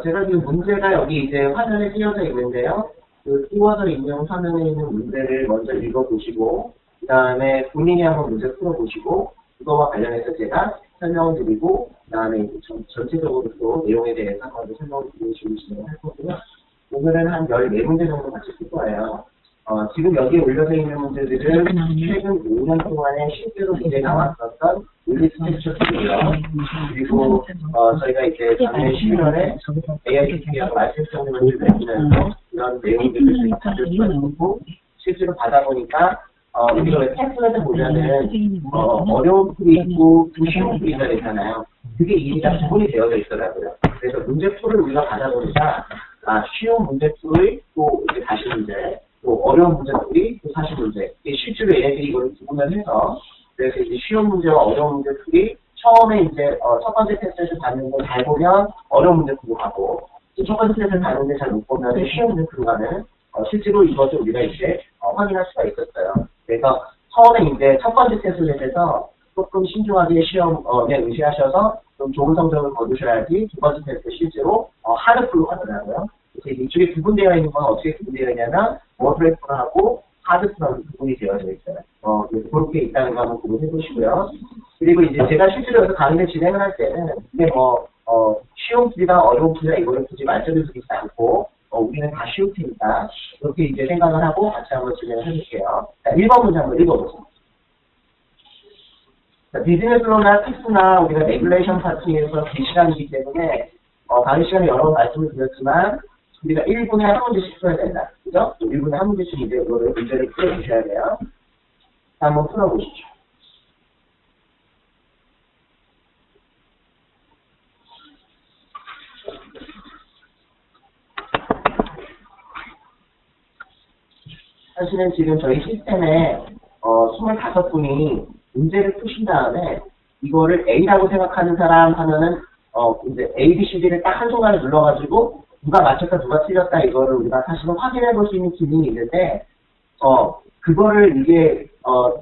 제가 지금 문제가 여기 이제 화면에 띄어져 있는데요. 그 띄워져 있는 화면에 있는 문제를 먼저 읽어보시고, 그 다음에 본인이 한번 문제 풀어보시고, 그거와 관련해서 제가 설명을 드리고, 그 다음에 전체적으로 또 내용에 대해서 한번 더 설명을 드리시고 진행할 거고요. 오늘은 한 14문제 정도 같이 풀 거예요. 지금 여기에 올려져 있는 문제들은 최근 5년 동안에 실제로 문제 나왔었던 물리스트처고요. 그리고 저희가 이제 작년 11월에 AICT에서 말씀드린 문제를 내면서 이런 내용들을 받을 수가 있고 실제로 받아보니까 우리가 왜 테스트에서 보면은 어려운 풀이 있고 쉬운 풀이가 있잖아요. 그게 이미 다 구분이 되어져 있더라고요. 그래서 문제풀을 우리가 받아보니까 쉬운 문제풀이 또 이제 다시 문제, 또 어려운 문제풀이 또 다시 문제. 실제로 얘네들이 이걸 구분을 해서 그래서 이제 쉬운 문제와 어려운 문제풀이 처음에 이제 첫 번째 테스트에서 받는 걸 잘 보면 어려운 문제풀로 가고 첫 번째 테스트를 받는데 잘 못 보면 쉬운 문제풀로 가는 실제로 이것을 우리가 이제 확인할 수가 있었어요. 그래서 처음에 이제 첫 번째 테스트에 대해서 조금 신중하게 시험에 의시하셔서 좀 좋은 성적을 거두셔야지 두 번째 테스트 실제로 하드풀로 가더라고요. 그래서 이쪽에 구분되어 있는 건 어떻게 구분되어 있냐면 머드레프하고 하드풀하고 구분이 되어져 있어요. 그래서 그렇게 있다는 거 한번 구분해 보시고요. 그리고 이제 제가 실제로 여기서 강의를 진행을 할 때는 이게 쉬운 풀이나 어려운 풀이나 이거를 굳이 말씀을 드리지 않고 우리는 다 쉬울 테니까 그렇게 이제 생각을 하고 같이 한번 진행을 해볼게요. 자, 1번 문제 한번 읽어보세요. 비즈니스로나 텍스나 우리가 레귤레이션 파트에서 시간이기 때문에 강의 시간에 여러 번 말씀을 드렸지만 우리가 1분에 한 문제씩 풀어야 된다. 그죠? 1분에 한 문제씩 이제 이거를 문제를 풀어주셔야 돼요. 자, 한번 풀어보시죠. 사실은 지금 저희 시스템에 25분이 문제를 푸신 다음에 이거를 A라고 생각하는 사람 하면은 이제 A, B, C, D를 딱 한순간에 눌러가지고 누가 맞췄다 누가 틀렸다 이거를 우리가 사실은 확인해 볼 수 있는 기능이 있는데 그거를 이게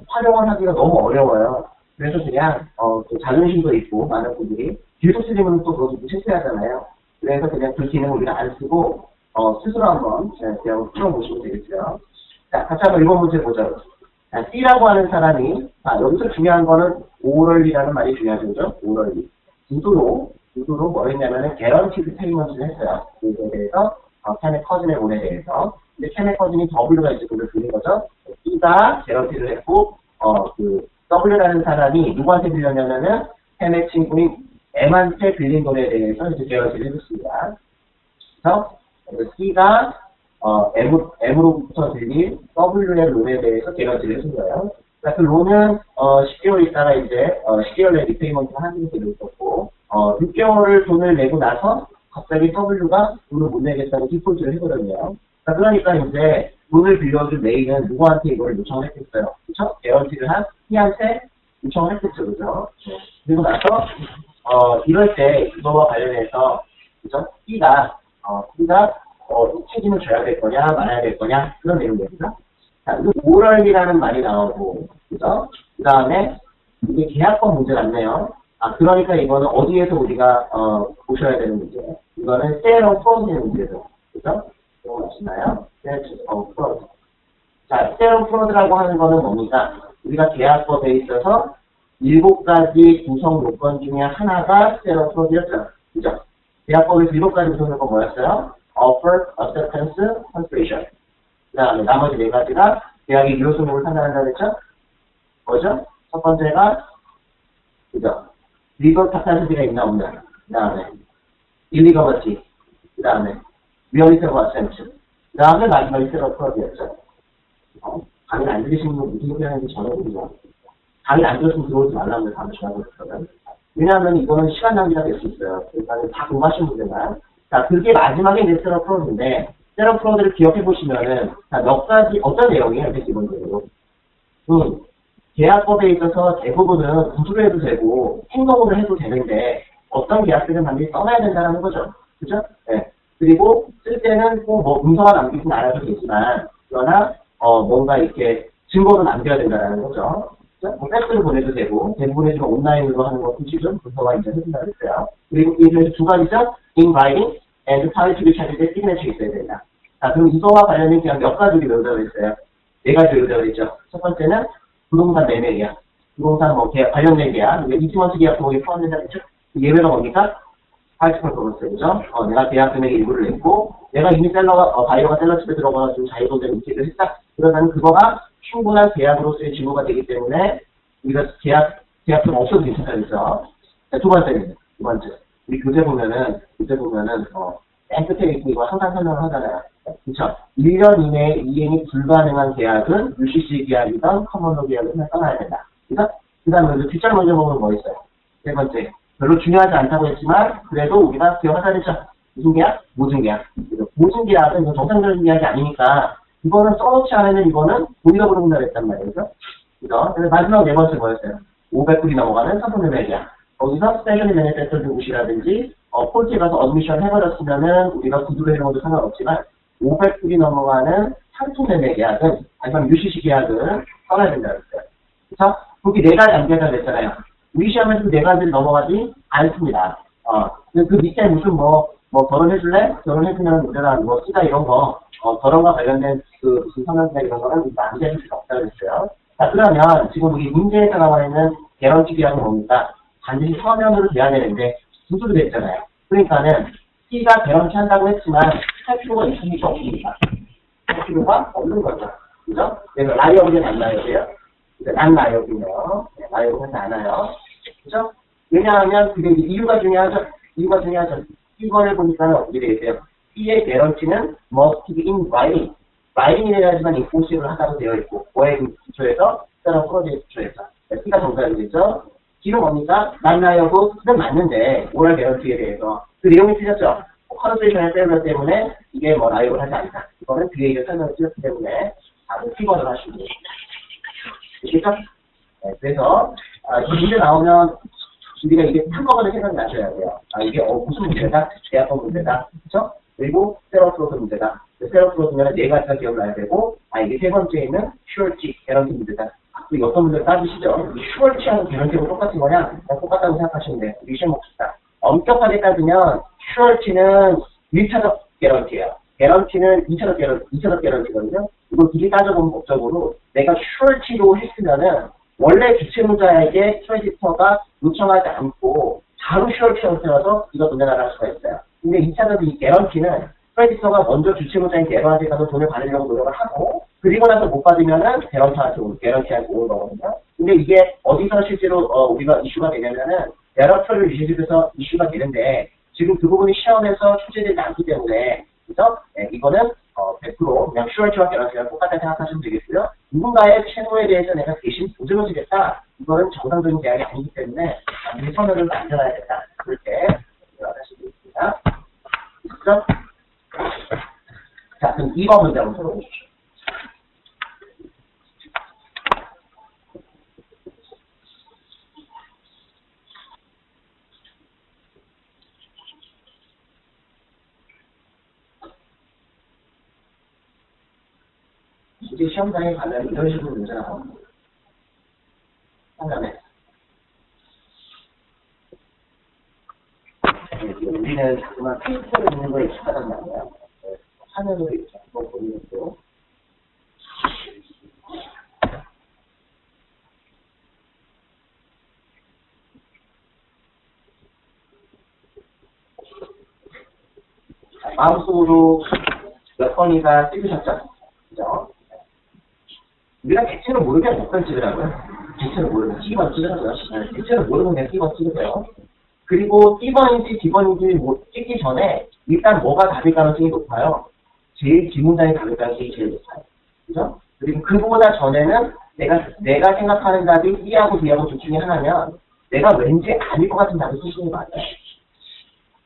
활용을 하기가 너무 어려워요. 그래서 그냥 또 자존심도 있고 많은 분들이 뒤로 쓰리면 또 그것도 실패하잖아요. 그래서 그냥 그 기능을 우리가 안 쓰고 스스로 한번 그냥 풀어보시면 되겠어요. 자, 같이 한번 1번 문제 보자. 자, C라고 하는 사람이, 여기서 중요한 거는 오럴리라는 말이 중요하죠. 그죠? 오럴리. 구두로 뭐 했냐면은, 개런티드 페이먼트를 했어요. 그거에 대해서, 캔의 커진의 론에 대해서. 근데 캔의 커진이 W가 이제 그걸 드린 거죠. C가 개런티를 했고, W라는 사람이 누구한테 빌렸냐면은, 캔의 친구인 M한테 빌린 돈에 대해서 이제 개런티를 해줬습니다. 그래서, C가 M으로부터 들린 W의 론에 대해서 개런티를 해준 거예요. 그러니까 그 론은 10개월 있다가 이제 10개월 내 리페이먼트를 하는 게 있었고 6개월을 돈을 내고 나서 갑자기 W가 돈을 못 내겠다고 디폴트를 해버렸네요. 그러니까 이제 돈을 빌려준 메인은 누구한테 이걸 요청을 했겠어요. 그렇죠? 개런티를 한 C한테 요청을 했겠죠. 그죠? 그리고 나서 이럴 때 이거와 관련해서 그죠? C가 책임을 져야 될 거냐, 말아야 될 거냐, 그런 내용입니다. 자, 이거 오럴이라는 말이 나오고, 그죠? 그 다음에, 이게 계약권 문제 같네요. 그러니까 이거는 어디에서 우리가, 보셔야 되는 문제. 이거는 세럼 프로드의 문제죠. 그죠? 이거 맞나요? 프로드. 자, 세럼 프로드라고 하는 거는 뭡니까? 우리가 계약법에 있어서 7가지 구성 요건 중에 하나가 세럼 프로드였죠. 그죠? 계약법에서 7가지 구성 요건 뭐였어요? offer, acceptance, completion. 그 다음에 나머지 4가지가 계약의 유효 성능을 판단한다고 했죠? 뭐죠? 첫 번째가 그죠? legal capacity가 있나 없나? 그 다음에 illegality. 그 다음에 reality of assent. 그 다음에 마지막에 several fraud였죠. 강의 안 들으시는 분 무슨 소리 하는지 전혀 모르죠. 강의 안 들었으면 들어오지 말라고 다음에 전화를 했거든. 왜냐하면 이거는 시간 낭비가 될 수 있어요. 그러니까 다 공부하신 분들만. 자, 그게 마지막에 이제 세럼 프로드인데, 세럼 프로드를 기억해 보시면은, 자, 몇 가지, 어떤 내용이에요, 이렇게 기본적으로. 계약법에 있어서 대부분은 구두로 해도 되고, 행동으로 해도 되는데, 어떤 계약들은 반드시 써놔야 된다는 거죠. 그죠? 네. 그리고, 쓸 때는 꼭 뭐, 문서가 남기진 않아도 되지만, 그러나, 뭔가 이렇게 증거로 남겨야 된다는 거죠. 뭐 팩스로 보내도 되고, 대부분의 온라인으로 하는 것도 지금 문서가 이제 해준다고 했어요. 그리고 이 중에서 두 가지죠. in writing and tied to the candidate's signature 있어야 된다. 자, 그럼 이거와 관련된 그냥 몇 가지를 외우자고 했어요. 네 가지 외우자고 했죠. 첫 번째는 부동산 매매 계약. 부동산 뭐 계약, 관련된 계약. 이지원수 계약도 거기 포함된다 했죠. 예외가 뭡니까? 파이스컬 그렇죠. 내가 계약 금액의 일부를 냈고, 내가 이미 바이어가 셀러 집에 들어가가지고 자유도전 인식을 했다. 그러면 그거가 충분한 계약으로서의 징후가 되기 때문에 우리가 계약금 없어도 괜찮다 그랬죠. 두 번째. 우리 교재 보면은, 맨 끝에 이거 항상 설명을 하잖아요. 그쵸? 1년 이내에 이행이 불가능한 계약은 UCC 계약이든 커먼로 계약은 떠나야 된다. 그죠? 그 다음에 뒷장 먼저 보면 뭐 있어요? 세 번째. 별로 중요하지 않다고 했지만, 그래도 우리가 기억하자 했죠. 무슨 계약? 모든 계약. 모든 계약은 정상적인 계약이 아니니까, 이거는 써놓지 않으면 이거는 우리가 부른다 그랬단 말이에요. 그죠? 그래서 마지막 네 번째 뭐였어요? 500불이 넘어가는 상품매매 계약. 거기서 스페셜리 매니페스터 누구시라든지, 폴트에 가서 어드미션 해버렸으면은 우리가 구두로 해놓은 것도 상관없지만, 500불이 넘어가는 상품매매 계약은, 아니면 UCC 계약은 써놔야 된다 그랬어요. 그래서 거기 네 가지 안개가 됐잖아요. 우리 시험에서 네 가지를 넘어가지 않습니다. 그 밑에 무슨 결혼해줄래? 결혼해주면 우리가 뭐 쓰다 이런 거, 결혼과 관련된 무슨 성향이나 이런 거는 안개해줄 필요 없다고 그랬어요. 자, 그러면 지금 우리 문제에서 나와 있는 개런티 계약은 뭡니까? 반드시 서면으로 돼야 되는데, 구두로 돼 있잖아요. 그러니까는, C가 개런티 한다고 했지만, 할 필요가 있습니까? 없습니까? 할 필요가 없는 거죠. 그죠? 그래서 라이어블은 안 나요고요. 난 나요군요. 나요는 않아요. 그죠? 왜냐하면 그게 이유가 중요하죠. 1번을 보니까는 어떻게 되겠어요? C의 개런티는 must be in writing. writing이라지만 enforce를 하다고 되어 있고, 뭐의 기초에서? 특별한 프로젝트 기초에서. C가 정답이겠죠? D는 뭡니까? 난 나요고는 맞는데, 오랄 개런티에 대해서. 그 내용이 틀렸죠? 컨센트레이션의 세븐 때문에 이게 나요를 하지 않다. 이거는 뒤에 이제 설명을 드렸기 때문에, 다른 C번을 하시면 됩니다. 그렇죠? 네, 그래서 이 문제 나오면 우리가 이게 한꺼번에 생각나셔야 돼요. 이게 무슨 문제다? 대학원 문제다. 그렇죠? 그리고 세러프로드 문제다. 세러프로드면 네 가지가 기억나야 되고, 이게 세 번째에는 슈얼티, 개런티 문제다. 그리고 어떤 문제를 따지시죠? 슈얼티하고 개런티하고 똑같은 거냐? 똑같다고 생각하시면 돼요. 우리 시험 봅시다. 엄격하게 따지면 슈얼티는 1차적 개런티예요. 개런티는 2차적 개런티거든요. 이거 둘이 따져보면 법적으로 내가 슈얼티로 했으면은 원래 주체문자에게 크레디터가 요청하지 않고 바로 슈얼티로 태워서 이거 돈 내놔라 할 수가 있어요. 근데 2차적 이 개런티는 크레디터가 먼저 주체문자인 개런한테 가서 돈을 받으려고 노력을 하고 그리고 나서 못 받으면은 개런티한테 온 거거든요. 근데 이게 어디서 실제로 우리가 이슈가 되냐면은 개런티를 유지해서 이슈가 되는데 지금 그 부분이 시험에서 출제되지 않기 때문에 그래서 이거는 100% 그냥 슈얼티와 개런티랑 똑같다 생각하시면 되겠고요. 누군가의 채무에 대해서 내가 대신 보증을 주겠다. 이거는 정상적인 계약이 아니기 때문에 우리 서면을 만들어야겠다. 그렇게 하시면 되겠습니다. 그렇죠? 자, 그럼 2번 문제 한번 풀어보십시오. 이제 시험장에 가면 이런 식으로 문제가 나옵니다. 상담에. 우리는 자꾸만 페이퍼를 있는 거에 익숙하단 말이에요. 화면으로 이렇게 한번 보는 거. 마음속으로 몇 번이나 찍으셨죠? 그죠? 우리가 대체로 모르게 몇 번 찍으라고요? 대체로 모르면 C번 찍으라고요? 대체로 모르면 그냥 C번 찍으세요. 그리고 C번인지 D번인지 찍기 전에 일단 뭐가 답일 가능성이 높아요? 제일 뒷문장이 답일 가능성이 제일 높아요. 그죠? 그리고 그보다 전에는 내가 생각하는 답이 B하고 D하고 둘 중에 하나면 내가 왠지 아닐 것 같은 답을 쓰시는 게 맞아요.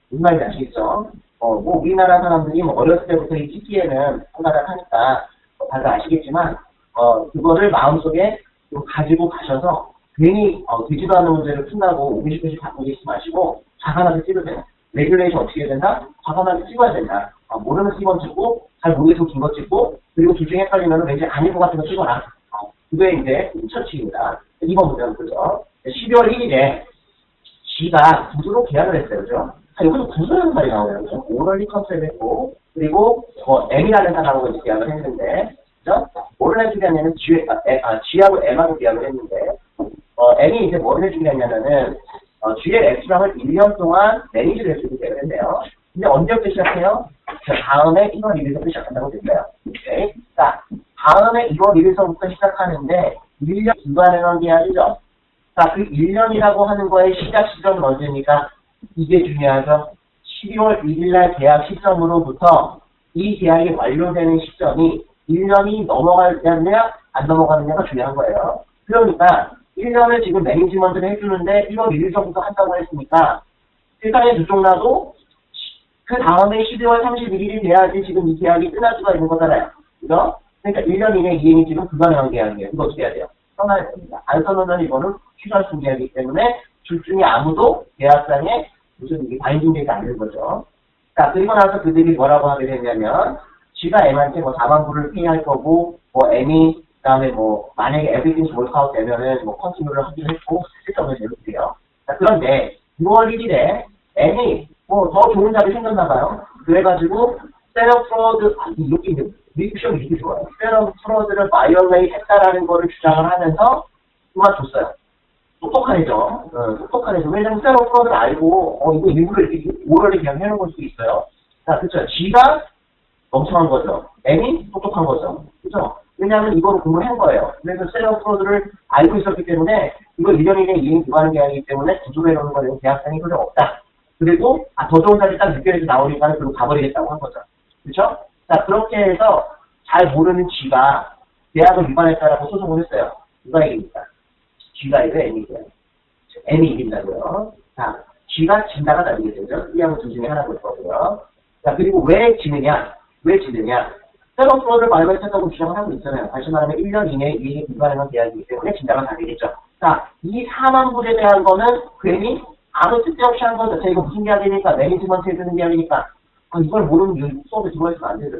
무슨 말인지 아시겠죠? 우리나라 사람들이 어렸을 때부터 이 CP에는 생각을 하니까 다들 아시겠지만 그거를 마음속에 좀 가지고 가셔서 괜히 되지도 않는 문제를 푼다고 오기시고시 바꾸지 마시고 자간하게 찍으세요. 레귤레이션 어떻게 해야 된다? 자간하게 찍어야 된다. 모르는 C번 찍고 잘 모르겠으면 긴거 찍고 그리고 둘 중에 헷갈리면 왠지 아닐 것 같은 거 찍어라. 그게 이제 처치입니다. 2번 문제는 그죠? 12월 1일에 G가 구두로 계약을 했어요. 그죠? 여기서 구두라는 말이 나오네요. 그죠? 오럴리 컨셉을 했고, 그리고 M이라는 사람하고 이제 계약을 했는데, 그죠? 뭐를 해주게 하냐면 G하고 M하고 계약을 했는데, M이 이제 뭐를 해주게 하냐면은, G의 레스토랑을 1년 동안 매니지를 해주고 계약을 했네요. 근데 언제부터 시작해요? 다음에 1월 1일부터 시작한다고 됐어요. 오케이? 자, 다음에 1월 1일서부터 시작하는데, 1년 기간에는 계약이죠. 자, 그 1년이라고 하는 거의 시작 시점은 언제입니까? 이게 중요하죠. 12월 1일날 계약 시점으로부터 이 계약이 완료되는 시점이 1년이 넘어가느냐, 안 넘어가느냐가 중요한 거예요. 그러니까 1년을 지금 매니지먼트를 해주는데 1월 1일 전부터 한다고 했으니까 세상에 두쪽나도 그 다음에 12월 31일이 돼야지 지금 이 계약이 끝날 수가 있는 거잖아요. 그죠? 그러니까 1년 이내 이행이 지금 불가능한 계약이에요. 이거 어떻게 해야 돼요? 써놔야 됩니다. 안 써놓으면 이거는 취소할 계약이기 때문에 둘 중에 아무도 계약상에 무슨 이게 바인딩되지 않는 거죠. 자, 그리고 나서 그들이 뭐라고 하게 되냐면 G가 M한테 뭐 4만 불을 페이할 거고 뭐 M이 그다음에 뭐 만약에 everything work out 되면은 뭐 컨티뉴를 하기로 했고 실점을 내놓을게요. 자, 그런데 6월 1일에 M이 뭐 더 좋은 답이 생겼나 봐요. 그래가지고 세럼 프로드 이렇게 이제 리액션이 이렇게 좋아요. 세럼 프로드를 바이올레이 했다라는 거를 주장을 하면서 누가 줬어요. 똑똑한 애죠. 똑똑한 애죠. 왜냐면 세럼 프로드를 알고 이거 일부러 이렇게 오열을 그냥 해놓은 걸 수도 있어요. 자, 그쵸. G가 멍청한 거죠. M이 똑똑한 거죠. 그죠? 왜냐하면 이거를 공부를 한 거예요. 그래서 세럼 프로드를 알고 있었기 때문에 이거 1년 이내 이행 기관한 계약이기 때문에 구조로 해놓는 거는 계약상이 소용 없다. 그리고 더 좋은 자리 딱 6개월에서 나오니까 그리고 가버리겠다고 한 거죠. 그렇죠? 자, 그렇게 해서 잘 모르는 G가 계약을 위반했다라고 소송을 했어요. 누가 이깁니까? G가 이겨, M이 이겨요. M이 이긴다고요. 자, G가 진다가 나뉘게 되죠. 이 양은 둘 중에 하나 볼 거고요. 자, 그리고 왜 지느냐? 왜 지느냐? 세럼 프로드를 발견했다고 주장을 하고 있잖아요. 다시 말하면 1년 이내에 이행이 불가능한 계약이기 때문에 진다가 나뉘겠죠. 자, 이 4만 불에 대한 거는 괜히 아무 쓸데없이 한 거죠. 이거 무슨 계약이니까, 매니지먼트 해주는 계약이니까. 이걸 모르면 수업에 들어있으면 안 되죠.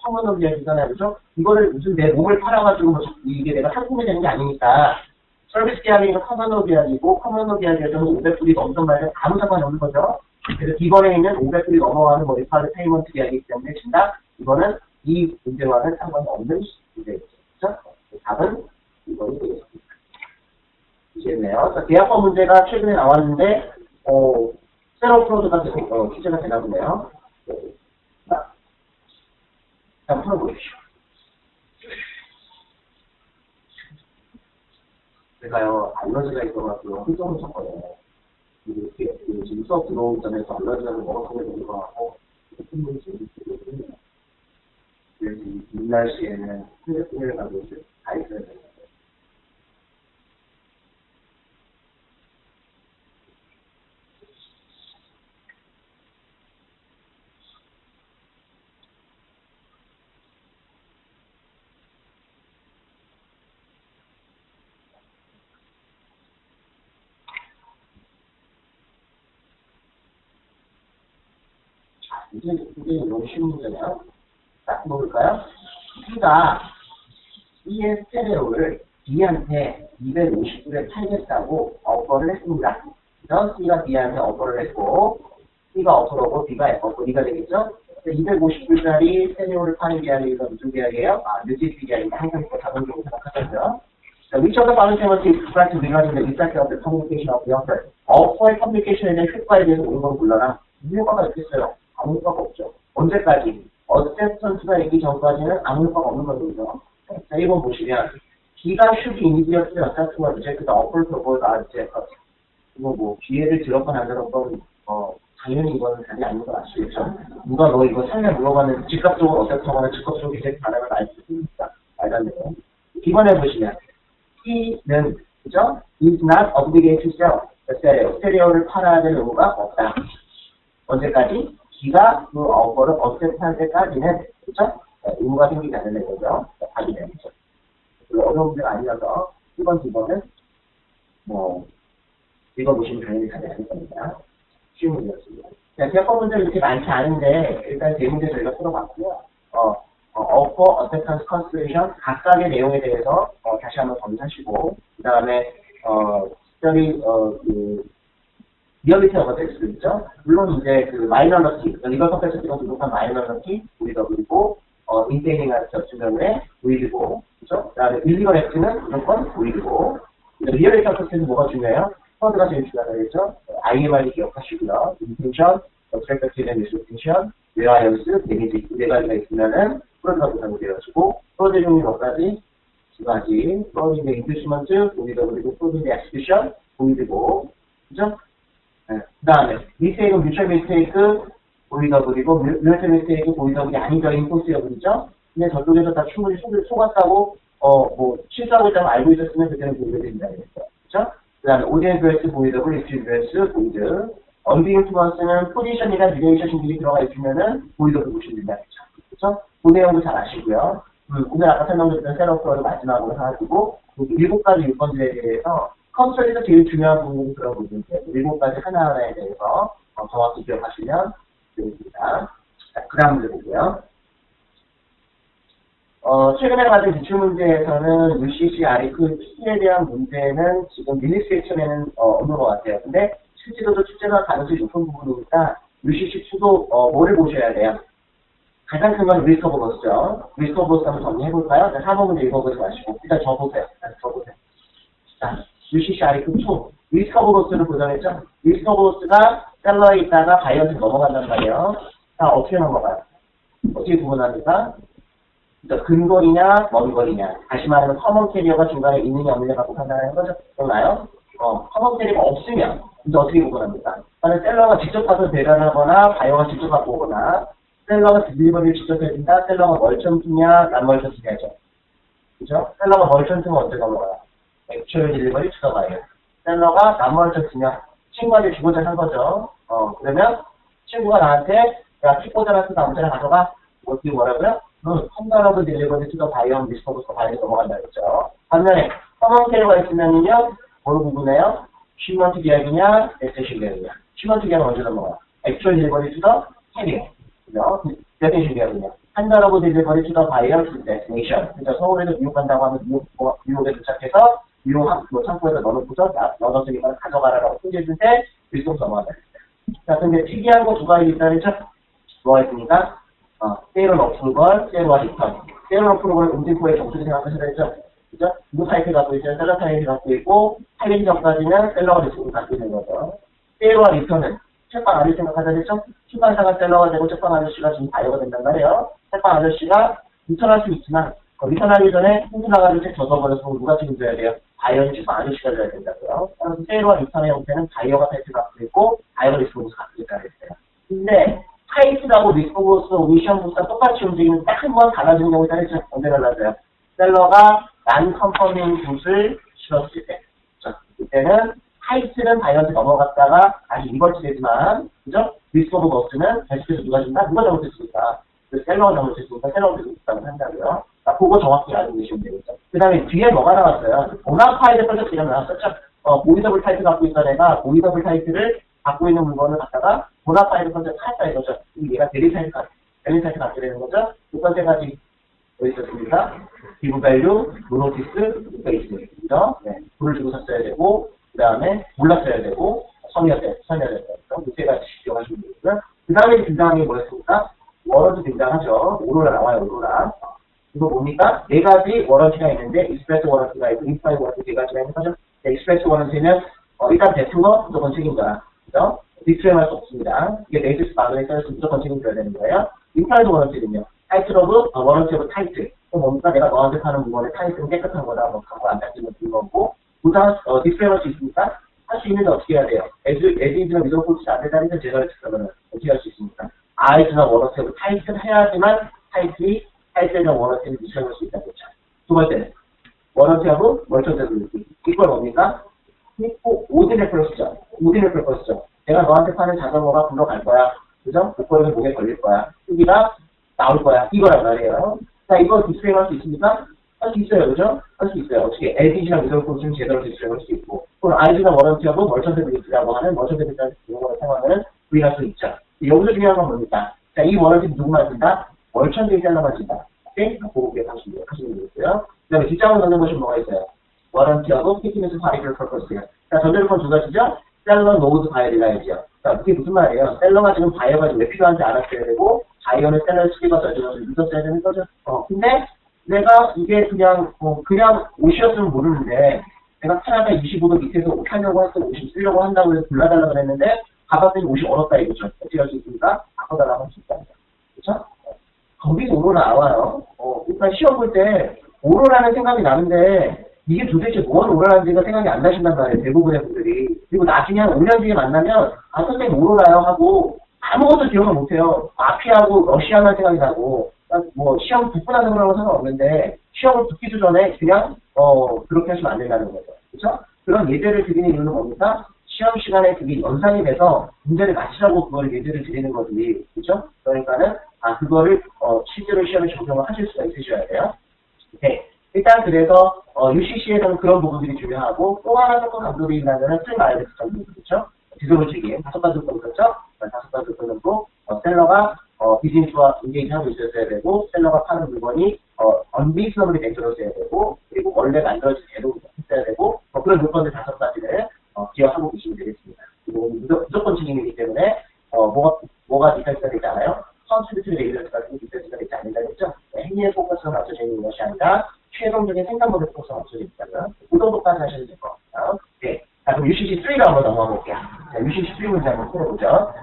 성문으로 계약이잖아요. 그죠? 이거를 무슨 내 몸을 팔아가지고 이게 내가 상품이 되는 게 아니니까. 서비스 계약이니까 커먼으로 계약이고, 커먼으로 계약이어서 500불이 넘던 말은 아무 상관이 없는 거죠. 그래서 기본에 있는 500불이 넘어가는 리파드 페이먼트 계약이기 때문에 진다. 이거는 이 문제와는 상관이 없는 문제겠죠. 그죠? 답은 이번이 되겠습니다. 이해했네요. 자, 계약법 문제가 최근에 나왔는데, 세럼 프로드가 계속 퀴즈가 되나 보네요. 자, 한번 풀어보십시오. 제가요, 알러지가 있어가지고 혼종을 쳤거든요. 이렇게, 지금 수업 들어오기 전에 알러지가 먹었음에 되는 것 같고, 충분히 재밌게 그래서 이 날씨에는 휴대폰을 가지고 다 있어야 돼요. 이제 너무 쉬운 문제네요. 딱 볼까요? B가 B의 스테레오를 B한테 250불에 팔겠다고 어퍼를 했습니다. 그래서 C가 B한테 어퍼를 했고, C가 어퍼로고 B가 어퍼리가 되겠죠? 250불짜리 스테레오를 파는 계약이 무슨 계약이에요? 뮤지티 계약인데 항상 자본적으로 생각하셨죠? Which of the following statements is correct regarding the effect of the communication of the offer? 어퍼의 커뮤니케이션에 대한 효과에 대해서 옳은 걸 골라라. 무슨 효과가 있겠어요? 아무 효과가 없죠. 언제까지? 어센턴스가 있기 전까지는 아무 효과가 없는 거죠. 자, 1번 보시면 B가 should immediately accept or reject the offer proposed as rejected. 이거 뭐 기회를 들었건 안 들었건 당연히 이거는 답이 아닌 거 아시겠죠? 누가 너 이거 상에 물어봤는데 즉각적으로 어택하거나 즉각적으로 리젝트 받아가 날 수 있습니까? 말도 안 돼요. B번에 보시면 C는 그죠? is not obligated to sell the stereo. 스테레오를 팔아야 될 의무가 없다. 언제까지? G가 그 어퍼를 어택할 때까지는 그죠? 의무가 생기지 않는 거죠. 답이 되는 거죠. 어려운 문제가 아니라서 1번, 2번은 읽어보시면 당연히 답이 아닐 겁니다. 쉬운 문제였습니다. 자, 계약법 문제는 이렇게 많지 않은데 일단 제 문제 저희가 풀어봤고요. offer, acceptance, consideration 각각의 내용에 대해서 다시 한번 검사하시고 다음에, 특별히, 리얼리티 오버 텍스트 있죠? 물론 이제 그 마이너러티, 리걸 컴패시티가 부족한 마이너러티, 우리가 그리고, 인테이닝한 측면에 우리고, 그죠? 그 다음에 일리걸 액트는 무조건 우리고, 리얼리티 오버 텍스트는 뭐가 중요해요? 퍼드가 제일 중요하겠죠? IMR이 기억하시고요. 인텐션, 어트랙티브 앤 리소텐션, 레아이언스, 데미지 네 가지가 있으면은 프로드가 구성이 되어지고, 프로드 종류 몇 가지? 두 가지. 프로드의 인듀스먼트, 우리가 그리고 프로드의 엑스큐션, 보이고, 그죠? 네. 그 다음에, 미스테이크, 뮤추얼 미스테이크, 보이더 그리고, 뮤추얼 미스테이크, 보이더블이 아니죠. 인포스여블이죠. 근데 저쪽에서 다 충분히 속았다고, 실수하고 있다고 알고 있었으면 그때는 보이더 된다 그랬죠. 그죠? 그 다음에, 오디언스 보이더블, 익스튜디언스, 보이드. 언비인투먼스는 포지션이나 리레이션식이 들어가 있으면은 보이더블 보시면 된다 그랬죠. 그죠? 그 내용도 잘 아시고요. 오늘 아까 설명드렸던 셋업프로를 마지막으로 해가지고, 7가지 요건들에 대해서, 컨설에서 제일 중요한 부분이 그런 부분인데, 7가지 하나하나에 대해서 정확히 기억하시면 되겠습니다. 자, 그 다음 문제 보고요. 최근에 받은 기출문제에서는 UCC 아리크 T에 대한 문제는 지금 밀리스액션에는 없는 것 같아요. 근데 실제로도 출제가 가능성이 높은 부분이니까 UCC2도 뭐를 보셔야 돼요? 가장 큰 건 리스크 오브 로스죠. 리스크 오브 로스 한번 정리해볼까요? 4번 문제 읽어보지 마시고 일단 적어보세요. 자, UCC 아리크 2 리스크 오브 로스를 보정했죠? 리스크 오브 로스가 셀러에 있다가 바이어한테 넘어간단 말이에요. 자, 어떻게 넘어가요? 어떻게 구분합니까? 그러니까 근거리냐, 먼 거리냐. 다시 말하면 커먼 캐리어가 중간에 있느냐 없느냐 갖고 판단하는 거죠. 그런가요? 커먼 캐리어가 없으면 이제 어떻게 구분합니까? 만약 셀러가 직접 가서 배달하거나 바이어가 직접 갖고 오거나 셀러가 딜리버리를 직접 해준다. 셀러가 멀천투냐, 난멀천투냐죠. 그죠? 셀러가 멀천투면 언제 넘어가요? 액츄얼 딜리버리 투더 바이어. 셀러가 난멀천투냐. 친구한테 주고자 한 거죠. 그러면 친구가 나한테 야, 킥보드나 쓰다 아무데나 가져가. 어떻게 뭐라고요? 컴퓨터로 딜리버리 투더 바이어 리스커버스 바이어 넘어간다 그랬죠. 반면에 커먼 캐리어가 있으면요. 뭐로 구분해요? 쉬먼트 계약이냐, 에세션 계약이냐. 쉬먼트 계약은 언제 넘어가요? 액츄얼 딜리버리 투더 캐리어. 그죠? 에세션 계약이냐. 한달하고 딜리버리 투더 바이어 데스티네이션. 그러니까 서울에서 뉴욕 간다고 하면 뉴욕에 도착해서 뉴욕 창고에서 넣어놓고서 넣어서 이걸 가져가라라고 통지해줄 때 리스커버스 넘어간다 그랬죠. 자, 근데 특이한 거 두 가지 있다는 죠 뭐가 있습니까? 세일은 어프로벌, 세일과 리턴. 세일은 어프로벌 움직임포의 정수를 생각하셔야 되죠. 그죠? 누구 타입을 갖고 있어요? 셀러 타입을 갖고 있고, 타입이 전까지는 셀러가 리스크를 갖고 있는 거죠. 세일과 리턴은 책방 아저씨 생각하셔야 되죠? 출판사가 셀러가 되고 책방 아저씨가 지금 바이어가 된단 말이에요. 책방 아저씨가 리턴할 수 있지만, 리턴하기 전에 홍수나가지고 책 젖어버려서 누가 책임져야 돼요? 바이어는 책방 아저씨가 져야 된다고요. 그래서 세일과 리턴의 형태는 바이어가 타입을 갖고 있고, 바이어가 리스크를 갖고 있다고 했어요. 근데, 타이트라고 리스크보스, 오미션보스가 똑같이 움직이는 딱 한 번 달라지는 경우가 있죠. 언제 달라져요? 셀러가 난컨퍼밍 굿을 실었을 때. 자, 그때는 타이트는 바이어한테 넘어갔다가 다시 리버스 되지만, 그죠? 리스크보스는 계속해서 누가 준다? 누가 잘못했습니까? 셀러가 잘못했으니까 셀러가 잘못했다고 한다고요. 자, 그거 정확히 알고 계시면 되겠죠. 그 다음에 뒤에 뭐가 나왔어요? 보나파이드 프로젝트가 나왔었죠? 보이더블 타이트 갖고 있던 애가 보이더블 타이트를 갖고 있는 물건을 갖다가 보나파이드 프로젝트 할까 이거죠. 얘가 대리 타이트 갖게 되는 거죠. 두 번째 가지 뭐 있었습니까? 기브 밸류, 노노티스, 베이스. 그죠? 네. 불을 주고 샀어야 되고, 그 다음에 몰랐어야 되고, 선이어야 되고. 그 세 가지 기억하시면 되고요. 그 다음에 등장한 게 뭐였습니까? 워런트 등장하죠. 오로라 나와요, 오로라. 이거 뭡니까? 네 가지 워런티가 있는데, 익스프레스 워런티가 있고, 인파이 워런티 네 가지가 있는 거죠. 네, 익스프레스 워런티는, 일단 대표가 무조건 책임져라. 그죠? 디스트레임할 수 없습니다. 이게 네이티스 마그에 따라서 무조건 책임져야 되는 거예요. 인파이드 워런티는요. 타이틀 오브, 워런티 오브 타이틀. 뭡니까? 내가 너한테 파는 물건의 타이틀은 깨끗한 거다. 뭐, 광고 안 닦이면 좋은 거고. 그 다음, 디스트레임 할 수 있습니까? 할 수 있는데 어떻게 해야 돼요? 에디즈나 미더폴스 안 되다니까 제가 그러면 어떻게 할 수 있습니까? 아이즈나 워런티 오브 타이틀 해야지만 타이틀이나 워런티를 디스트레임 할 수 있다는 거죠. 두 번째는, 워런티하고 멀쩡해지기. 이걸 뭡니까? 오디널 플러스죠. 오디널 플러스죠. 내가 너한테 파는 자전거가 굴러갈 거야. 그죠? 목걸이는 목에 걸릴 거야. 크기가 나올 거야. 이거란 말이에요. 자, 이거 디스플레이 할 수 있습니까? 할 수 있어요. 그죠? 할 수 있어요. 어떻게? LDG나 미술코스는 제대로 디스플레이 할 수 있고, 또는 아이즈나 워런티하고 멀천데빌리티라고 하는 멀천데빌리티라는 용어를 사용하면 구입할 수 있죠. 여기서 중요한 건 뭡니까? 자, 이 워런티는 누구만 쓴다? 멀천데빌리티만 쓴다. 오케이? 그거 기억하시면 되겠고요. 그 다음에 뒷장을 넣는 것이 뭐가 있어요? 워런티하고 피트니스 파이럴 퍼포스예요. 자, 전제조건 두 가지죠. 셀러 노드 바이어 릴라이즈요. 자, 그게 무슨 말이에요? 셀러가 지금 바이어가 왜 필요한지 알았어야 되고, 바이어는 셀러를 수리가 믿었어야 되는 거죠. 근데 내가 이게 그냥 옷이었으면 모르는데, 내가 캐나다 25도 밑에서 옷 하려고 해서 옷을 쓰려고 한다고 해서 골라달라고 그랬는데, 가봤더니 옷이 얼었다 이거죠. 어떻게 할 수 있습니까? 바꿔달라고 할 수 있다. 그렇죠? 거기서 오로 나와요. 그러니까 시험 볼 때 오로라는 생각이 나는데 이게 도대체 뭔 오로라는지가 생각이 안 나신단 말이에요. 대부분의 분들이. 그리고 나중에 한 5년 뒤에 만나면 선생님 오로라요 하고 아무것도 기억을 못해요. 마피아하고 러시아만 생각이 나고 뭐 시험 붙고 나서 그러는 상관없는데 시험을 붙기도 전에 그냥 그렇게 하시면 안 된다는 거죠. 그렇죠? 그런 예제를 드리는 이유는 뭡니까? 시험 시간에 그게 연상이 돼서 문제를 맞추라고 그걸 예제를 드리는 거지. 그렇죠? 그러니까는 그거를 실제로 시험에 적용을 하실 수가 있으셔야 돼요. 네. 일단 그래서 UCC에서는 그런 부분들이 중요하고 또 하나 조금 강조를 한다면 프리마이어스 정도 그렇죠? 디소로지기 5가지 조건 그렇죠? 5가지 조건으로 셀러가 비즈니스와 인게이지하고 있었어야 되고 셀러가 파는 물건이 언리스너블이 렌트로서야 되고 그리고 원래 만들어진 대로 했어야 되고 그런 요건들 5가지를 기억하고 계시면 되겠습니다. 그리고 무조건 책임이기 때문에 뭐가 디펜스가 되지 않아요? 컨트리뷰트리 레귤러스가 디펜스가 되지 않는다고 했죠? 행위의 포커스가 맞춰져 있는 것이 아니라 최종적인 생산물의 포커스가 맞춰져 있다면 그 정도까지 하셔도 될 것 같아요. 네. 자, 그럼 UCC 3로 한번 넘어가 볼게요. 자, UCC 3 문제 한번 풀어보죠.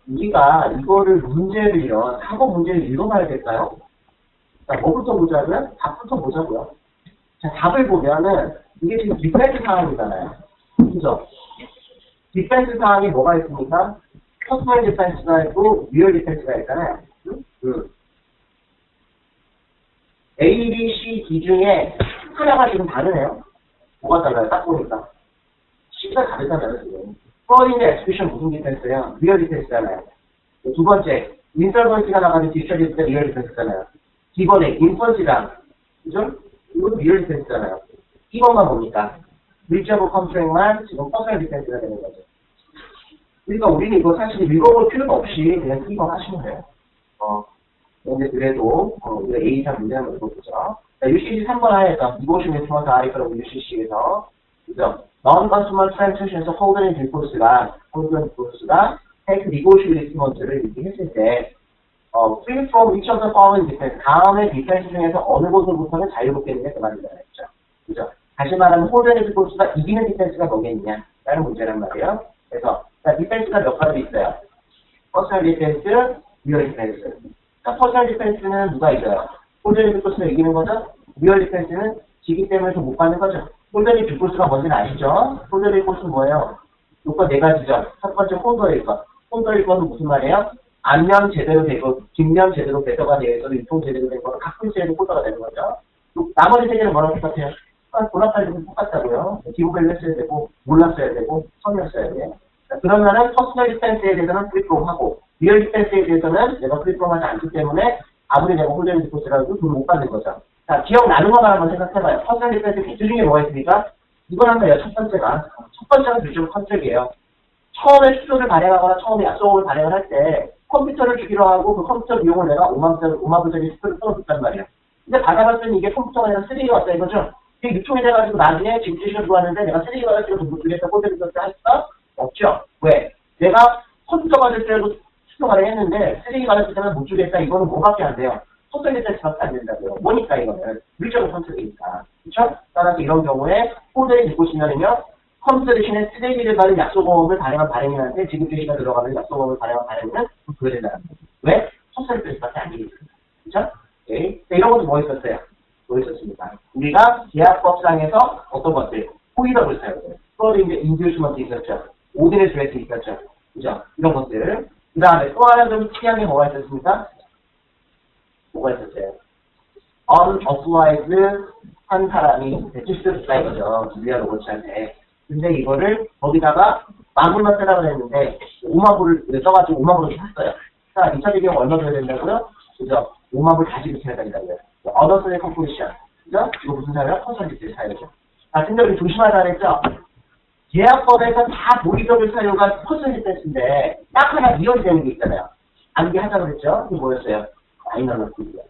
우리가 이거를 문제를요, 사고 문제를 읽어봐야 될까요? 자, 뭐부터 보자면 답부터 보자고요. 자, 답을 보면은 이게 지금 디펜스 사항이잖아요. 그죠? 디펜스 사항이 뭐가 있습니까? 퍼스널 디펜스가 있고 리얼 디펜스가 있잖아요. A, B, C, D 중에 하나가 지금 다르네요. 뭐가 달라요? 딱 보니까. C가 다르잖아요, 지금. 퍼인의 엑스피션 무슨 디펜스예요? 리얼 디펜스잖아요. 두 번째, 인설번지가 나가는 디스처리스 리얼 디펜스잖아요. 기본에 인펀지랑, 그죠? 이건 리얼 디펜스잖아요. 이것만 뭡니까? 밀접을 컨트랙만 지금 퍼스널 디펜스가 되는 거죠. 그러니까 우리는 이거 사실 읽어볼 필요가 없이 그냥 이거 하시면 돼요. 근데 그래도, 우리가 A3 문제 한번 읽어보죠. 자, UCC 3번 하에서, 이곳이 메트먼트 아이크라고 UCC에서, 그죠? Non-consumer transaction에서 홀더링 디포스가 테이크 니고시에이먼트를 이렇게 했을 때, free from each of the following defense, 다음의 디펜스 중에서 어느 곳으로부터는 자유롭게 있는 게 그 말이잖아요. 그죠? 다시 말하면 홀더링 디포스가 이기는 디펜스가 뭐겠느냐? 라는 문제란 말이에요. 그래서, 자, 디펜스가 몇 가지 있어요. 퍼스널 디펜스, 리얼 디펜스. 자, 퍼스널 디펜스는 누가 이겨요? 홀더링 디포스가 이기는 거죠? 리얼 디펜스는 지기 때문에 좀 못 받는 거죠. 홀더링 디포스가 뭔지는 아시죠? 홀더링 디포스는 뭐예요? 요건 4가지죠. 첫 번째 홀더일 것. 홀더일 것은 무슨 말이에요? 앞면 제대로 되고 뒷면 제대로 배터가 되어서 유통 제대로 된 거는 가끔 쓰여도 홀더가 되는 거죠. 나머지 3개는 뭐랑 똑같아요? 보나파이드는 똑같다고요. 기본 했어야 되고 몰랐어야 되고 성이었어야 돼요. 그러면은 퍼스널 디펜스에 대해서는 프리프롬하고 리얼 디펜스에 대해서는 내가 프리프롬하지 않기 때문에 아무리 내가 홀더링 디포스라도 돈을 못 받는 거죠. 자, 기억나는 것만 한번 생각해봐요. 퍼스널 디펜스 기준 중에 뭐가 있습니까? 이건 한거예요. 첫 번째는 기준 컨셉이에요. 처음에 수수료를 발행하거나 처음에 약속을 발행을 할 때 컴퓨터를 주기로 하고 그 컴퓨터 비용을 내가 5만불짜리 수수료를 써줬단 말이에요. 근데 받아봤더니 이게 컴퓨터가 아니라 쓰레기가 왔다 이거죠? 이게 유통이 돼가지고 나중에 지금 제시가 들어왔는데 내가 쓰레기가 와가지고 돈 못 주겠다 꼴대를 썼다 할 수가 없죠. 왜? 내가 컴퓨터 받을 때도 수수료 발행했는데 쓰레기 받을 때는 못 주겠다 이거는 뭐밖에 안 돼요. 소셜 디펜스밖에 안 된다고요. 뭐니까 이거는 물적인 컨셉이니까. 그렇죠? 따라서 이런 경우에 홀더링 디포스면은요. 컴퓨터 대신에 쓰레기를 받은 약속보험을 발행한 발행인한테 지급 제시가 들어가는 약속보험을 발행한 발행인은 그거야 된다는 거죠. 왜? 소셜 디펜스밖에 안 되니까. 그렇죠? 네. 이런 것도 뭐 있었어요? 뭐 있었습니까? 우리가 계약법상에서 어떤 것들 호의력을 사용해요. 또 이제 인듀스먼트 있었죠. 오딘의 드레스 있었죠. 그죠? 이런 것들. 그 다음에 또 하나 좀 특이한 게 뭐가 있었습니까? 뭐가 있었어요? unauthorized 한 사람이 실수를 했다 이거죠. 주리아 로버츠한테. 근데 이거를 거기다가 만불만 쓰라고 그랬는데 5만 불을 써가지고 5만 불을 샀어요. 자, 2차 비용 얼마 줘야 된다고요? 그죠? 5만 불 다시 붙여야 된다고요. 어더스의 컴포지션. 그죠? 이거 무슨 사유야? 퍼센티지 사유죠. 자, 근데 우리 조심하자 그랬죠? 계약법에서 다 도의적인 사유가 퍼센티지인데 딱 하나 이연이 되는 게 있잖아요. 암기 하자 그랬죠? 이게 뭐였어요? 마이너너스고요.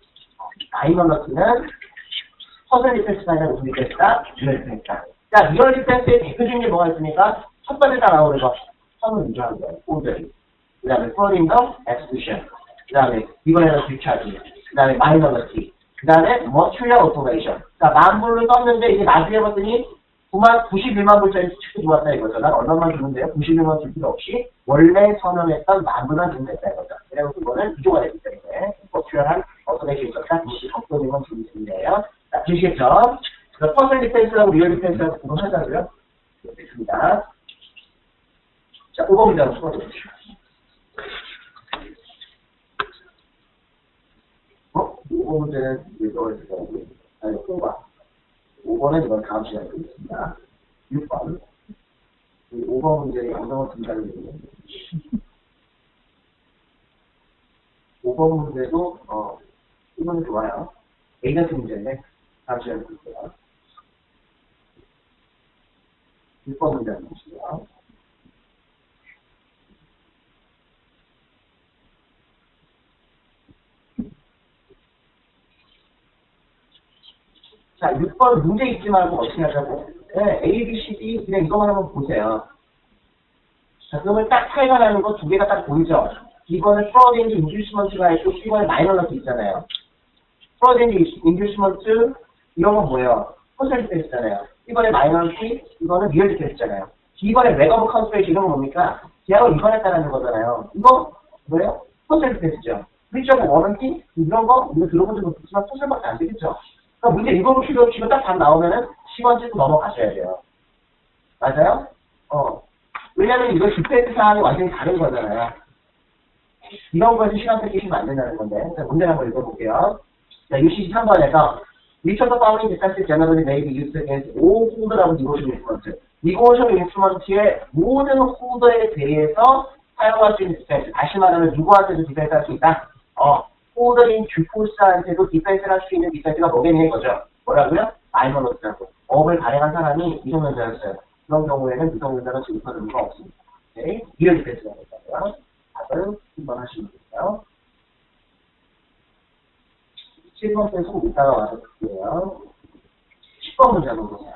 마이너너스는 퍼센티지가 아니라 무슨 디펜스다? 리얼디펜스다. 자, 리얼디펜스의 대표적인 게 뭐가 있습니까? 첫 번째 딱 나오는 거. 선을 유지하는 거예요. 오더리. 그 다음에 프로딩더, 엑스큐션. 그 다음에 이번에는 디차지. 그 다음에 마이너너티. 그 다음에 머추리얼 오토메이션. 자, 만 불을 썼는데 이제 나중에 봤더니 91만 불짜리 측도 들어왔다 이거죠. 난 얼마만 주는데요? 91만 줄 필요 없이 원래 선언했던 만 불만 주면 됐다 이거죠. 그래서 그거는 비교가 되기 때문에 머추리얼한 오토메이션이 있었다. 96만 주면 된대요. 자, 주시겠죠? 퍼센트 디펜스하고 리얼 디펜스하고 구분하자고요. 됐습니다. 자, 5번 문제 한번 풀어보십시오. 5번 문제는 왜 넣어주세요? 아니, 통과. 5번은 이건 다음 시간에 보겠습니다. 6번. 5번 문제는 양정원 등장을 얘기해요. 5번 문제도, 이건 좋아요. A같은 문제인데, 다음 시간에 볼게요. 6번 문제 한번 보시고요. 자, 6번 문제 읽지 말고 어떻게 하자고? 네, A, B, C, D 그냥 이것만 한번 보세요. 자, 그러면 딱 차이가 나는 거 두 개가 딱 보이죠? 이번에 프로딩 인듀스먼트가 있고 이번에 마이너너스 있잖아요. 프로딩 인듀스먼트 이런 건 뭐예요? 퍼센티지잖아요. 이번에 마이너너스 이거는 리얼 디펜스잖아요. 이번에 웨거브 컨스트레이션 이런 건 뭡니까? 계약을 위반했다는 거잖아요. 이거 뭐예요? 퍼센티지죠. 그렇죠? 워런티 이런 거 이거 들어본 적 없지만 퍼센트밖에 안 되겠죠? 그러니까 문제 이거 필요 없이 딱 답 나오면은 10원 찍고 넘어가셔야 돼요. 맞아요? 왜냐면 이거 디펜스 사항이 완전히 다른 거잖아요. 이런 거에서 시간 뺏기시면 안 된다는 건데. 자, 문제 한번 읽어볼게요. 자, 63번에서 Which of the following defenses generally may be used against all holder라고 negotiable instrument. negotiable instrument의 모든 홀더에 대해서 사용할 수 있는 디펜스. 다시 말하면 누구한테도 디펜스 할 수 있다? 홀더인 주포스한테도 디펜스를 할 수 있는 디펜스가 뭐겠니? 거죠. 뭐라고요? 마이너너스라고. 업을 발행한 사람이 미성년자였어요. 그런 경우에는 미성년자가 지급할 의무가 없습니다. 오케이? 리얼 디펜스가 있다고요. 답을 한번 하시면 돼요. 7번 빼고 이따가 와서 볼게요. 10번 문제 한번 보세요.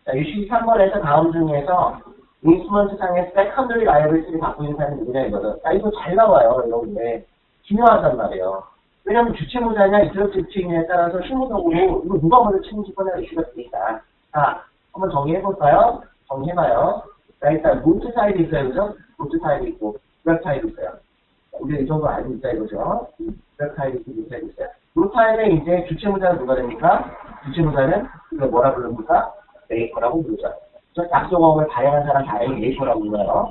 자, 63번에서 다음 중에서 인스트루먼트 상의 세컨더리 라이abili티를 갖고 있는 사람이 누구냐 이거든. 자, 이거 잘 나와요. 이런 게 중요하단 말이에요. 왜냐면 주체무자냐 이쪽 주체이냐에 따라서 실무적으로 이거 누가 먼저 책임질 거냐 이슈가 되니까. 자, 한번 정리해볼까요? 정리해봐요. 자, 일단 루트 사이드 있어요. 그죠? 루트 사이드 있고 웹 사이드 있어요. 우리가 이 정도 알고 있다 이거죠. 웹 사이드 있고 루트 사이드 있어요. 루트 사이드에 이제 주체무자는 누가 됩니까? 주체무자는 이거 뭐라 부릅니까? 메이커라고 부르죠. 약속어음을 발행한 사람 다행히 메이커라고 불러요.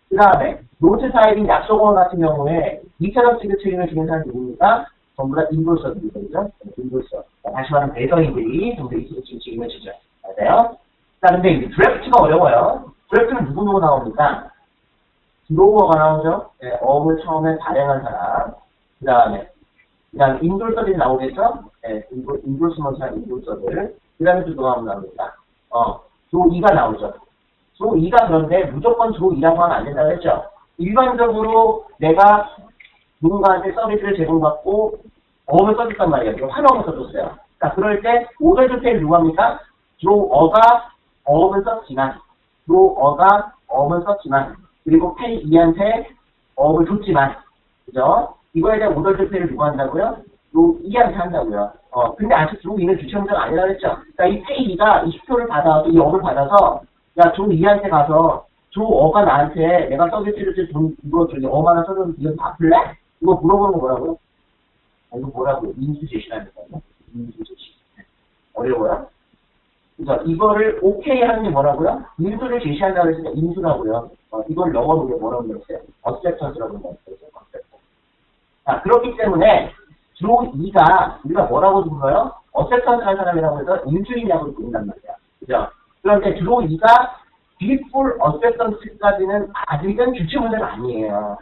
그 다음에 노트 사이드인 약속어음 같은 경우에 2차적 지급 책임을 지는 사람이 누굽니까? 전부 다 인볼서들이죠. 인볼서. 다시 말하면 배서인들이 전부 2차적 지급 책임을 지죠. 맞아요? 자, 근데 이제 드래프트가 어려워요. 드래프트는 누구 나옵니까? 드로워가 나오죠. 네, 어음을 처음에 발행한 사람. 그 다음에 인볼서들이 나오겠죠? 네, 인볼스먼트나 인볼서들. 그 다음에 또 누가 나옵니다. 조 2가 나오죠. 조 2가 그런데 무조건 조 2라고 하면 안 된다고 했죠. 일반적으로 내가 누군가한테 서비스를 제공받고 어음을 써줬단 말이에요. 이거 환어음을 써줬어요. 그러니까 그럴 때 오더줄 때를 누가 합니까? 조어가 어음을 썼지만 조어가 어음을 썼지만 그리고 페이 2한테 어음을 줬지만 그죠? 이거에 대한 오더줄 때를 누가 한다고요? 조 2한테 한다고요. 근데 아직 조 2는 주체문제가 아니라고 했죠. 그러니까 이 페이가 20표를 받아서 이 업을 받아서 야, 조 2한테 가서 조 어가 나한테 내가 서비스를 돈 이거 저기 어만 원 써줬는데 이거 갚을래? 이거 물어보는 거 뭐라고요? 이거 뭐라고요? 인수 제시라는 거예요. 인수 제시. 어려워요? 그래서 이거를 오케이 하는 게 뭐라고요? 인수를 제시한다고 했으니까 인수라고요. 이걸 영어로 뭐라고 그랬어요? 어셉턴스라고 그랬어요. 자, 그렇기 때문에 주로 2가 우리가 뭐라고 불러요? 어셉턴스 한 사람이라고 해서 인수인이라고 부른단 말이야. 그죠? 그런데 주로 2가 beautiful acceptance까지는 아직은 주체 문제가 아니에요.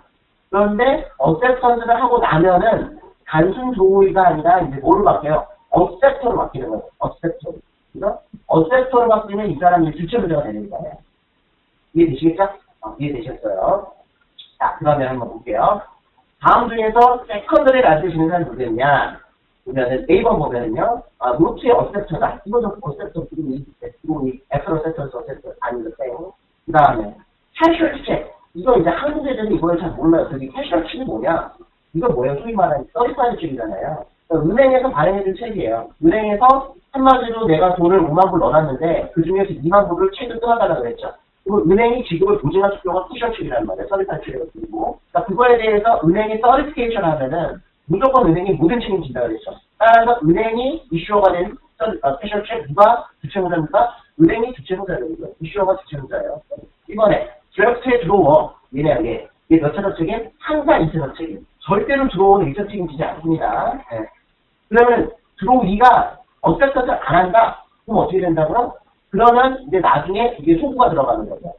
그런데 acceptance를 하고 나면은 단순 조의가 아니라 이제 뭐로 바뀌어요? acceptor로 바뀌는 거예요. acceptor. 그죠? acceptor로 바뀌면 이 사람이 주체 문제가 되는 거예요. 이해되시겠죠? 이해되셨어요? 자, 그러면 한번 볼게요. 다음 중에서 세컨더리를 안 쓰시는 사람이 누구냐? 보면은 네이버 보면은요, 노트의 어셉터다. 이거는 어셉터 기록이 애플 어셉터에서 어셉터 아니면 그 다음에 캐셔 책. 이거 이제 한국 애들이 이걸 잘 몰라요. 그게 캐셔 책이 뭐냐? 이거 뭐예요? 소위 말하는 서비스하는 책이잖아요. 그러니까 은행에서 발행해준 책이에요. 은행에서 한마디로 내가 돈을 5만 불 넣어놨는데 그 중에서 2만 불을 책을 끊어달라고 그랬죠. 그리고 은행이 지급을 보증할 수표가 캐셔책이라는 말이에요. 서비스하는 책이라고 부르고. 그러니까 그거에 대해서 은행이 서비스케이션 하면은 무조건 은행이 모든 책임진다고 그랬죠. 따라서 은행이 이슈어가 된 캐셔책 누가 주체무자입니까? 은행이 주체무자입니다. 이슈어가 주체무자예요. 이번에 드래프트에 들어오 얘네 얘 몇 차적 책임? 항상 2차적 책임. 절대로 들어오는 1차 책임지지 않습니다. 네. 그러면 들어오 2가 어쩔 안 한다? 그럼 어떻게 된다고요? 그러면 이제 나중에 이게 소구가 들어가는 거죠.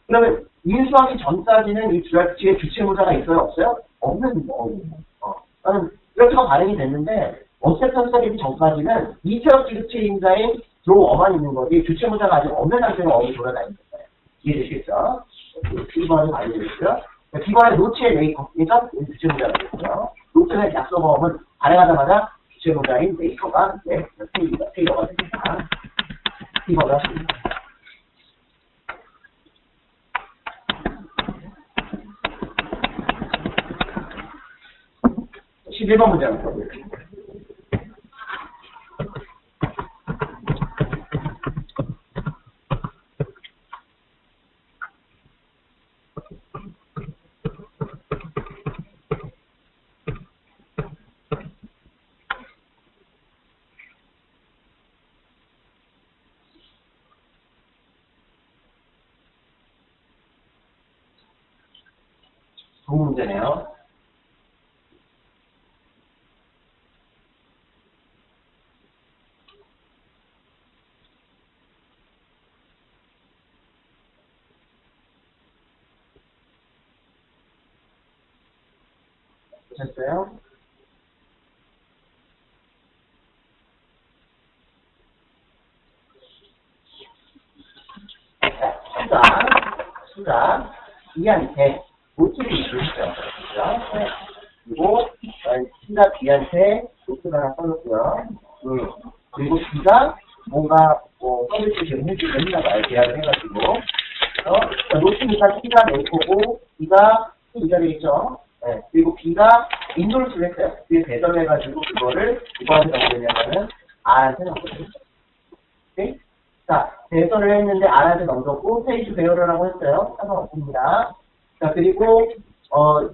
그러면 인수하기 전까지는 이 드래프트에 주체무자가 있어요? 없어요? 없는 그러면 드래프트가 발행이 됐는데 어셉턴스 되기 전까지는 2차적 지급체임자인 들어오어만 있는 거지 주체무자가 아직 없는 상태로 어이 돌아다니는 거예요. 이해되시겠죠? B번이 발행되겠고요. B번의 노트의 메이커가 주체무자가 되겠고요. 노트의 약속어음은 발행하자마자 주체무자인 메이커가 테일러가 됩니다. B번을 하십니다. 11번 문제 한번 볼게요. 좋은 문제네요. 보셨어요? 수가 B한테 노트를 주시죠. 그리고 C가 B한테 노트를 하나 써놓고요. 그리고 B가 뭔가 서비스 지금 해주겠나 봐요. 계약을 해가지고. 노트니까 C가 메이커고 B가 이 자리겠죠. 네. 그리고 B가 인도를 했어요. B에 배달을 해가지고 그거를 누구한테 넘기냐면은 R한테 넘겼어요. 오케이? 자, 배설을 했는데 R한테 넘겼고 페이지 배열이라고 했어요. 상관없습니다. 자, 그리고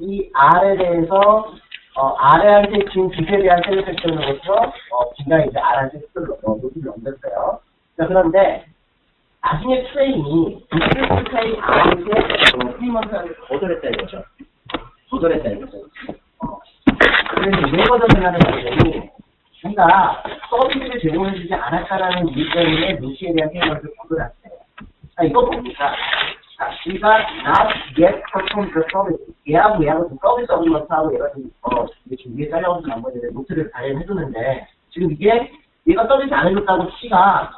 이 R에 대해서 R한테 준 빚에 대한 셀렉션으로서 B가 이제 R한테 노트를 넘겼어요. 자, 그런데 나중에 트레인이 트레인 R한테 페이먼트를 거절했다는 거죠. 거절했다는 거죠. 그래서 왜 거절하냐는 말씀이 우리가 서비스를 제공해주지 않았다라는 이유 때문에 루시에 대한 페이먼트를 거절했어요. 자, 이거 뭡니까? 자, 우리가 not yet performed the service. 얘하고 좀 서비스 어그리먼트하고 얘가 좀, 지금 위에 잘려가지고 나머지 노트를 발행해주는데, 지금 이게 얘가 서비스 안 해줬다고 C가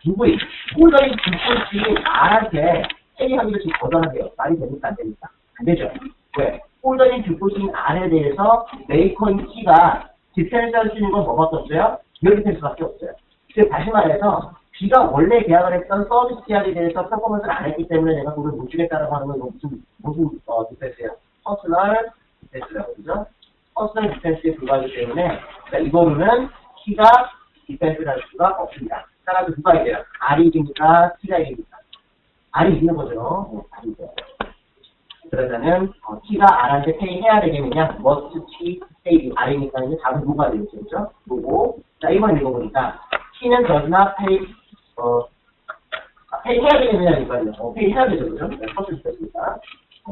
누구의 홀더링 불꽃이 R한테 회의하기를 지금 거절하세요. 말이 됩니까? 안 됩니까? 안 되죠. 왜? 홀더링 불꽃인 R에 대해서 메이커인 C가 디펜스 할 수 있는 건 뭐밖에 없어요? 듀얼 디펜스밖에 없어요. 즉, 다시 말해서 B가 원래 계약을 했던 서비스 계약에 대해서 퍼포먼스를 안 했기 때문에 내가 그걸 못 주겠다라고 하는 건 무슨 디펜스예요? 퍼스널 디펜스라고 그러죠? 퍼스널 디펜스에 불과하기 때문에 그러니까 이거로는 C가 디펜스를 할 수가 없습니다. 따라서 누가 이겨요? R이 이깁니까? C가 이깁니까? R이 이기는 거죠. R이 이겨요. 그러면은 T가 R한테 페이 해야 되겠느냐? must T pay R이니까 이제 답은 뭐가 되겠죠? 그죠? 뭐고? 자, 이번 읽어보니까 T는 does not pay 페이 해야 되겠느냐니까요. 페이 해야 되죠, 그죠? 네, 퍼즐 됐습니다.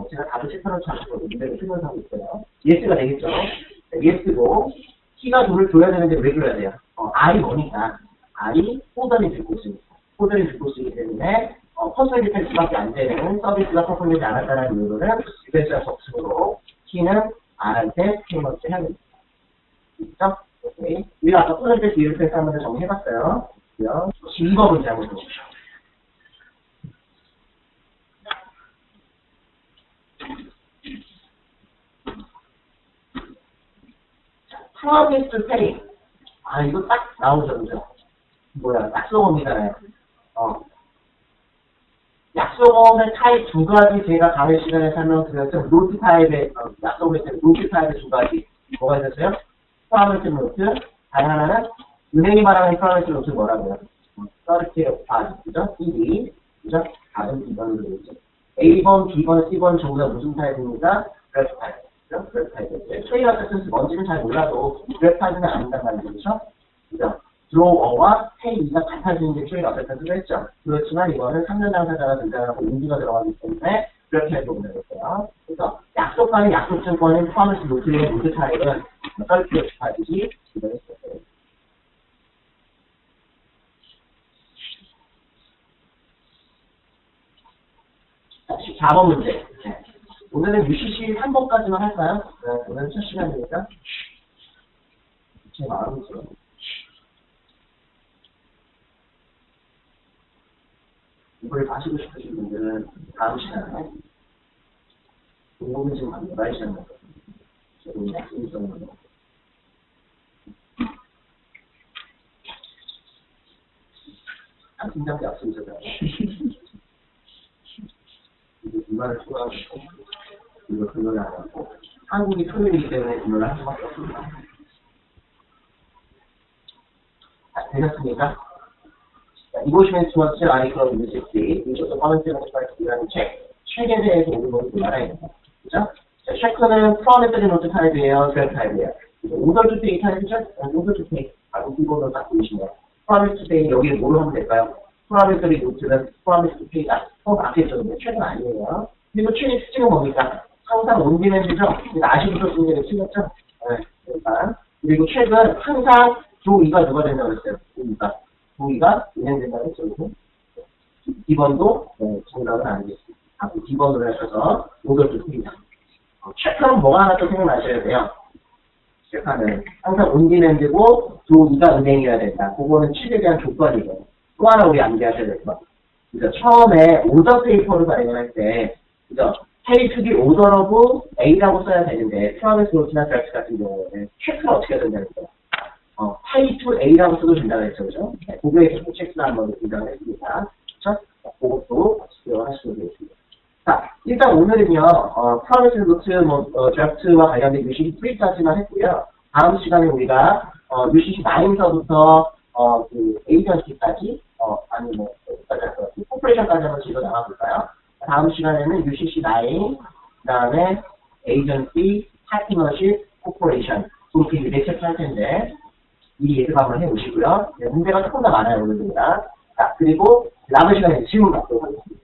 제가 답을 체크를 찾고 문제를 쓰면서 하고 있어요. 예스가 되겠죠? 네, 예스고 T가 돈을 줘야 되는데 왜 줘야 돼요? R이 뭐니까 R이 호전이 줄 곳이니까 호전이 줄 곳이기 때문에 퍼즐 디펜스밖에 안 되는 서비스가 퍼즐되지 않았다는 이유로는 디펜스가 접수로 T는 R한테 페이먼트 해야 됩니다. 있죠? 오케이. 우리가 아까 퍼즐 디펜스 디펜스 한번 정리해봤어요. 12번 문제 한번 보십시오. promise to pay. 이거 딱 나오죠, 그죠? 뭐야, 약속어입니다. 약속어의 타입 두 가지 제가 다른 시간에 설명드렸죠. 노트 타입의, 약속어의 노트 타입의 두 가지. 뭐가 있었어요? promise 노트. 다른 하나는, 은행이 말하는 promise 노트 뭐라고요? certificate of deposit. 그죠? 1위. 그죠? 다른 2번으로 되겠죠. A번, B번, C번 전부 다 무슨 타입입니까? 그래프 타입. 그래프 타입이죠. 트레이더 세션스 뭔지는 잘 몰라도 그래프 타입은 아닌단 말이죠. 그죠? 그죠? 드로어와 페이가 같아지는 게 트레이더 세션스로 했죠. 그렇지만 이거는 3년 당사자가 등장하고 인지가 들어가기 때문에 그래프 타입으로 보내줬어요. 그래서 약속과는 약속증권인 프로미스 노트의 노트 타입은 서비스 타입이 지정했어요. 14번 문제. 오늘은 UCC 3번까지만 할까요? 네, 오늘은 첫 시간이니까. 제 마음이죠. 이걸 마시고 싶으신 분들은 다음 시간에 공부는 지금 한 11시간 남았거든요. 저도 약속이 있었는데. 팀장도 약속이 있었어요. 이거 주말을 추가하고 이거 금요일에 안 하고 한국이 토요일이기 때문에 금요일에 할 수밖에 없습니다. 자, 되셨습니까? 자, 이보시면 주어질 아이크론 뮤직비 이것도 커먼트는 스파이크라는 책에 대해서 오늘 보고 알아야 됩니다. 그죠? 자, 쉐크는 프로메트리 노트 타입이에요, 드래프 타입이에요. 오더 투페이 타입이죠? 오더 투페이. 기본으로 딱 보이시면 프로미스 투페이 여기를 뭐로 하면 될까요? 프로미스리 노트는 프로미스 투페이가 앞에 있었는데 최근 아니에요. 그리고 최근 특징은 뭡니까? 항상 옮기는 주죠? 아시부터 문제를 틀렸죠? 네, 그러니까. 그리고 최근 항상 조2가 누가 된다고 했어요? 조2가 운행된다고 했죠. 기본도 정답은 아니겠습니다. 기본으로 하셔서 오더 투페이다. 체크는 뭐가 하나 또 생각나셔야 돼요. 체크는 항상 온디랜드고 조2가 은행이어야 된다. 그거는 취득에 대한 조건이고 또 하나 우리 암기하셔야 될 것. 그죠? 처음에 오더 페이퍼를 발행할 때, 그죠? Pay to the order of A라고 써야 되는데, 프로미스 노트나 드래프트 같은 경우에는 체크가 어떻게 된다는 거예요? Pay to A라고 써도 된다고 했죠, 그죠? 네, 고객의 체크가 한번 등장을 했습니다. 그죠? 그것도 기억하시면 되겠습니다. 자, 일단 오늘은요, 프로미스 노트, 드래프트와 관련된 UCC 3까지만 했고요. 다음 시간에 우리가, UCC 9서부터, 그, 에이전시까지, 아니, 뭐, 코퍼레이션까지 한번 지도 나가볼까요? 다음 시간에는 UCC 9, 그 다음에 에이전시, 파트너십, 코퍼레이션. 그렇게 유대 체크할 텐데, 이 예습 한번 해보시고요. 네, 문제가 조금 더 많아요, 오늘입니다. 자, 그리고 남은 시간에 질문 받도록 하겠습니다.